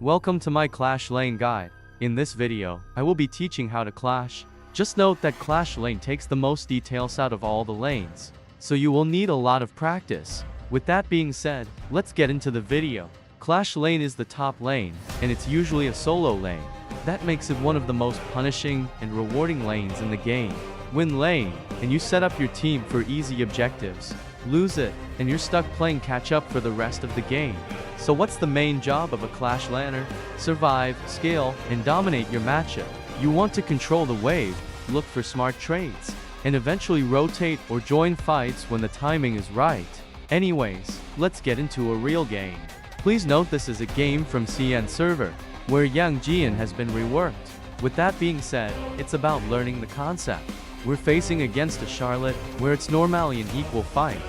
Welcome to my Clash Lane guide. In this video, I will be teaching how to clash. Just note that Clash Lane takes the most details out of all the lanes, so you will need a lot of practice. With that being said, let's get into the video. Clash Lane is the top lane, and it's usually a solo lane. That makes it one of the most punishing and rewarding lanes in the game. Win lane, and you set up your team for easy objectives. Lose it, and you're stuck playing catch up for the rest of the game. So what's the main job of a Clash Laner? Survive, scale, and dominate your matchup. You want to control the wave, look for smart trades, and eventually rotate or join fights when the timing is right. Anyways, let's get into a real game. Please note this is a game from CN server, where Yang Jian has been reworked. With that being said, it's about learning the concept. We're facing against a Charlotte, where it's normally an equal fight.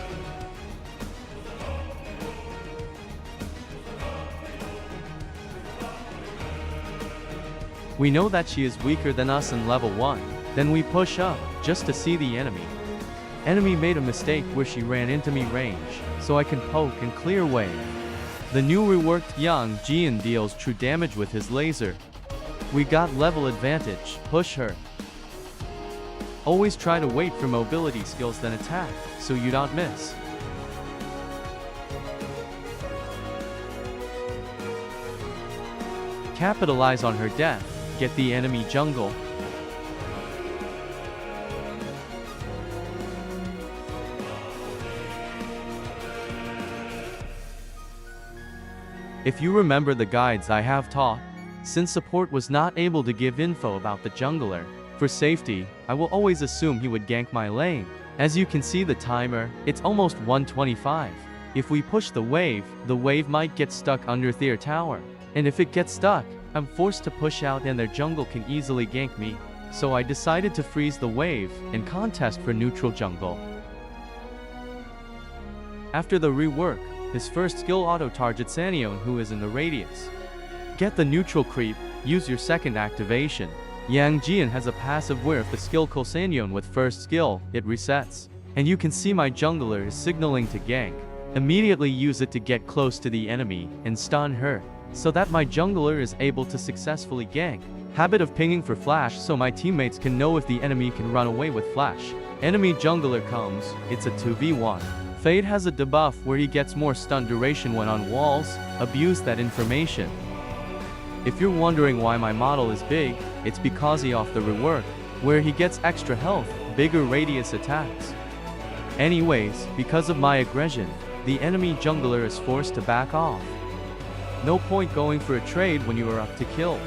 We know that she is weaker than us in level 1, then we push up, just to see the enemy. Enemy made a mistake where she ran into me range, so I can poke and clear wave. The new reworked Yang Jian deals true damage with his laser. We got level advantage, push her. Always try to wait for mobility skills then attack, so you don't miss. Capitalize on her death, get the enemy jungle. If you remember the guides I have taught, since support was not able to give info about the jungler, for safety, I will always assume he would gank my lane. As you can see the timer, it's almost 125. If we push the wave might get stuck under their tower. And if it gets stuck, I'm forced to push out and their jungle can easily gank me. So I decided to freeze the wave and contest for neutral jungle. After the rework, his first skill auto-targets anyone who is in the radius. Get the neutral creep, use your second activation. Yang Jian has a passive where if the skill kills anyone with first skill, it resets. And you can see my jungler is signaling to gank. Immediately use it to get close to the enemy and stun her, so that my jungler is able to successfully gank. Habit of pinging for flash so my teammates can know if the enemy can run away with flash. Enemy jungler comes, it's a 2v1. Fade has a debuff where he gets more stun duration when on walls, abuse that information. If you're wondering why my model is big, it's because he off the rework, where he gets extra health, bigger radius attacks. Anyways, because of my aggression, the enemy jungler is forced to back off. No point going for a trade when you are up to kills.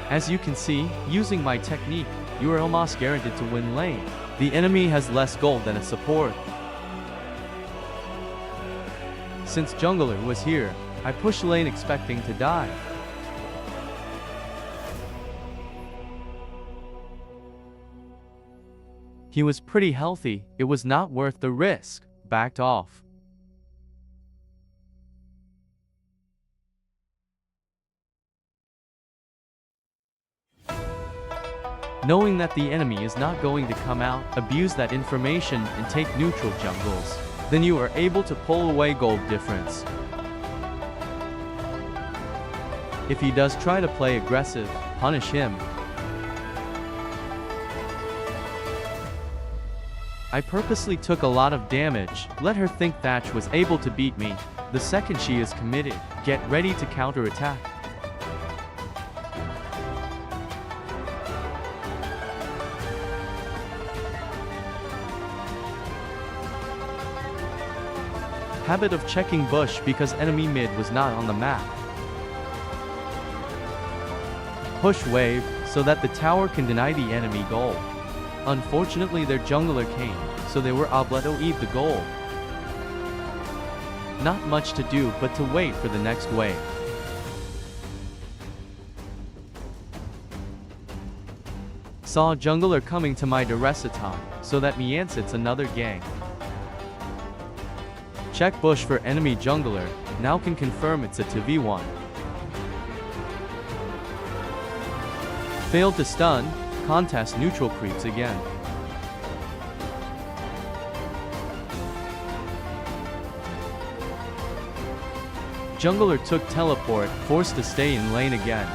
As you can see, using my technique, you are almost guaranteed to win lane. The enemy has less gold than a support. Since jungler was here, I pushed lane expecting to die. He was pretty healthy, it was not worth the risk, backed off. Knowing that the enemy is not going to come out, abuse that information and take neutral jungles. Then you are able to pull away gold difference. If he does try to play aggressive, punish him. I purposely took a lot of damage, let her think Thatch was able to beat me. The second she is committed, get ready to counterattack. Habit of checking bush because enemy mid was not on the map. Push wave, so that the tower can deny the enemy gold. Unfortunately their jungler came, so they were obliged to eat the gold. Not much to do but to wait for the next wave. Saw a jungler coming to my Duresiton, so that means it's another gang. Check bush for enemy jungler, now can confirm it's a 2v1. Failed to stun, contest neutral creeps again. Jungler took teleport, forced to stay in lane again.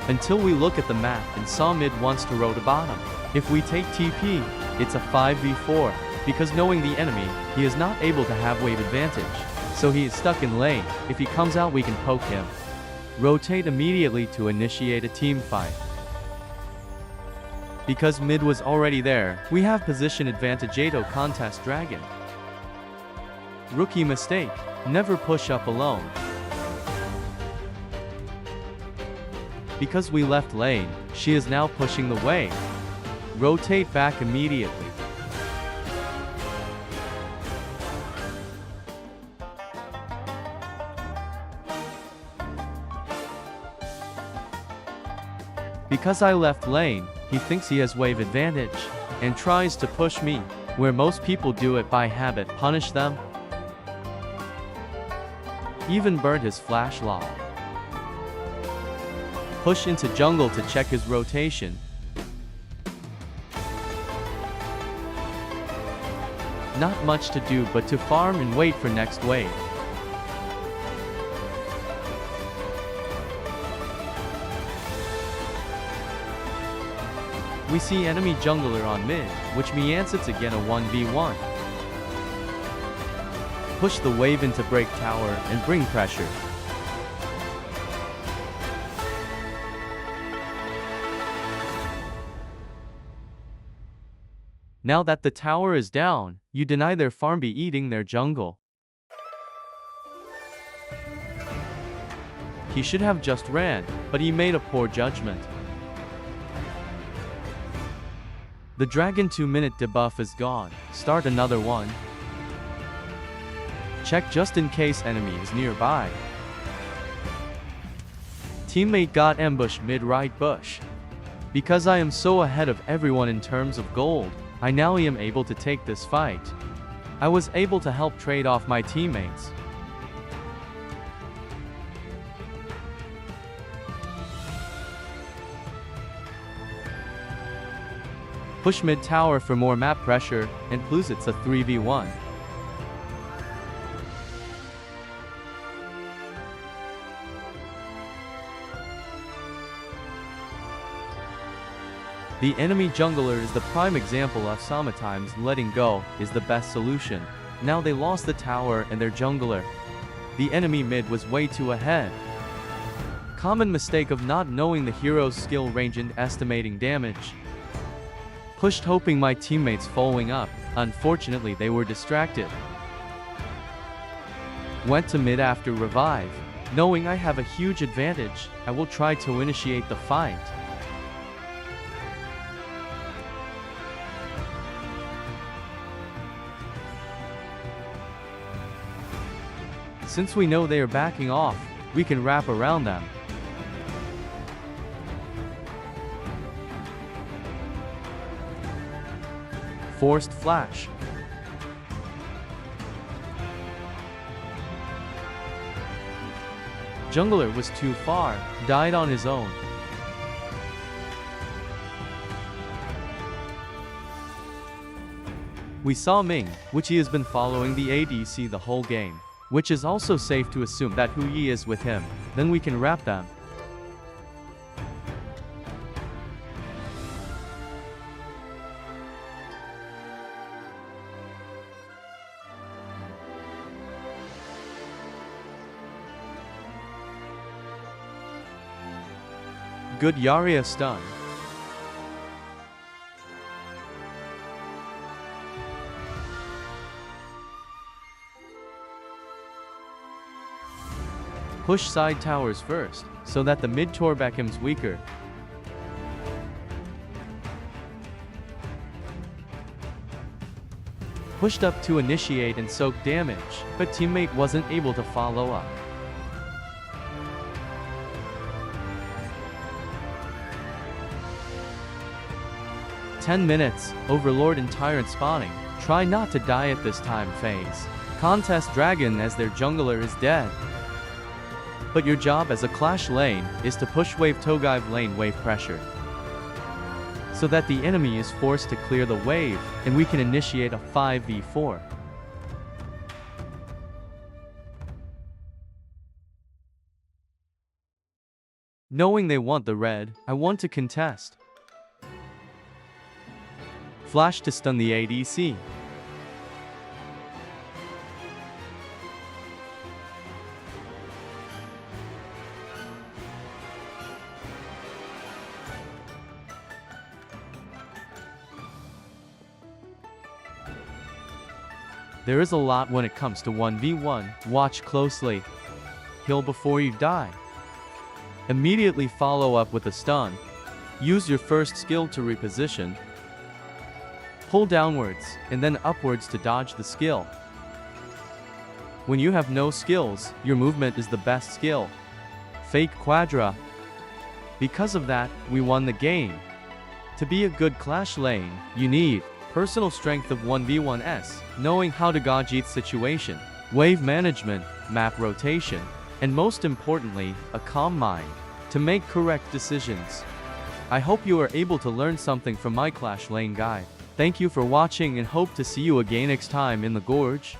Until we look at the map and saw mid wants to row to bottom. If we take TP, it's a 5v4, because knowing the enemy, he is not able to have wave advantage. So he is stuck in lane. If he comes out, we can poke him. Rotate immediately to initiate a team fight. Because mid was already there, we have position advantage. Ado contest dragon. Rookie mistake, never push up alone. Because we left lane, she is now pushing the wave. Rotate back immediately. Because I left lane, he thinks he has wave advantage, and tries to push me, where most people do it by habit. Punish them. Even burnt his flash law. Push into jungle to check his rotation. Not much to do but to farm and wait for next wave. We see enemy jungler on mid, which means it's again a 1v1. Push the wave into break tower and bring pressure. Now that the tower is down, you deny their farm by eating their jungle. He should have just ran, but he made a poor judgment. The dragon 2-minute debuff is gone. Start another one. Check just in case enemy is nearby. Teammate got ambushed mid-right bush. Because I am so ahead of everyone in terms of gold, I now am able to take this fight. I was able to help trade off my teammates. Push mid tower for more map pressure, and plus it's a 3v1. The enemy jungler is the prime example of sometimes letting go is the best solution. Now they lost the tower and their jungler. The enemy mid was way too ahead. Common mistake of not knowing the hero's skill range and estimating damage. Pushed hoping my teammates following up, unfortunately they were distracted. Went to mid after revive. Knowing I have a huge advantage, I will try to initiate the fight. Since we know they are backing off, we can wrap around them. Forced flash. Jungler was too far, died on his own. We saw Ming, which he has been following the ADC the whole game, which is also safe to assume that Hu Yi is with him, then we can wrap them. Good Yarria stun. Push side towers first, so that the mid tower becomes weaker. Pushed up to initiate and soak damage, but teammate wasn't able to follow up. "10 minutes, Overlord and Tyrant spawning, try not to die at this time phase. Contest Dragon as their jungler is dead. But your job as a Clash lane is to push wave Togive lane wave pressure, so that the enemy is forced to clear the wave, and we can initiate a 5v4. Knowing they want the red, I want to contest. Flash to stun the ADC. There is a lot when it comes to 1v1, watch closely. Heal before you die. Immediately follow up with a stun. Use your first skill to reposition. Pull downwards, and then upwards to dodge the skill. When you have no skills, your movement is the best skill. Fake Quadra. Because of that, we won the game. To be a good Clash lane, you need personal strength of 1v1s, knowing how to gauge each situation, wave management, map rotation, and most importantly, a calm mind to make correct decisions. I hope you are able to learn something from my Clash lane guide. Thank you for watching and hope to see you again next time in the Gorge.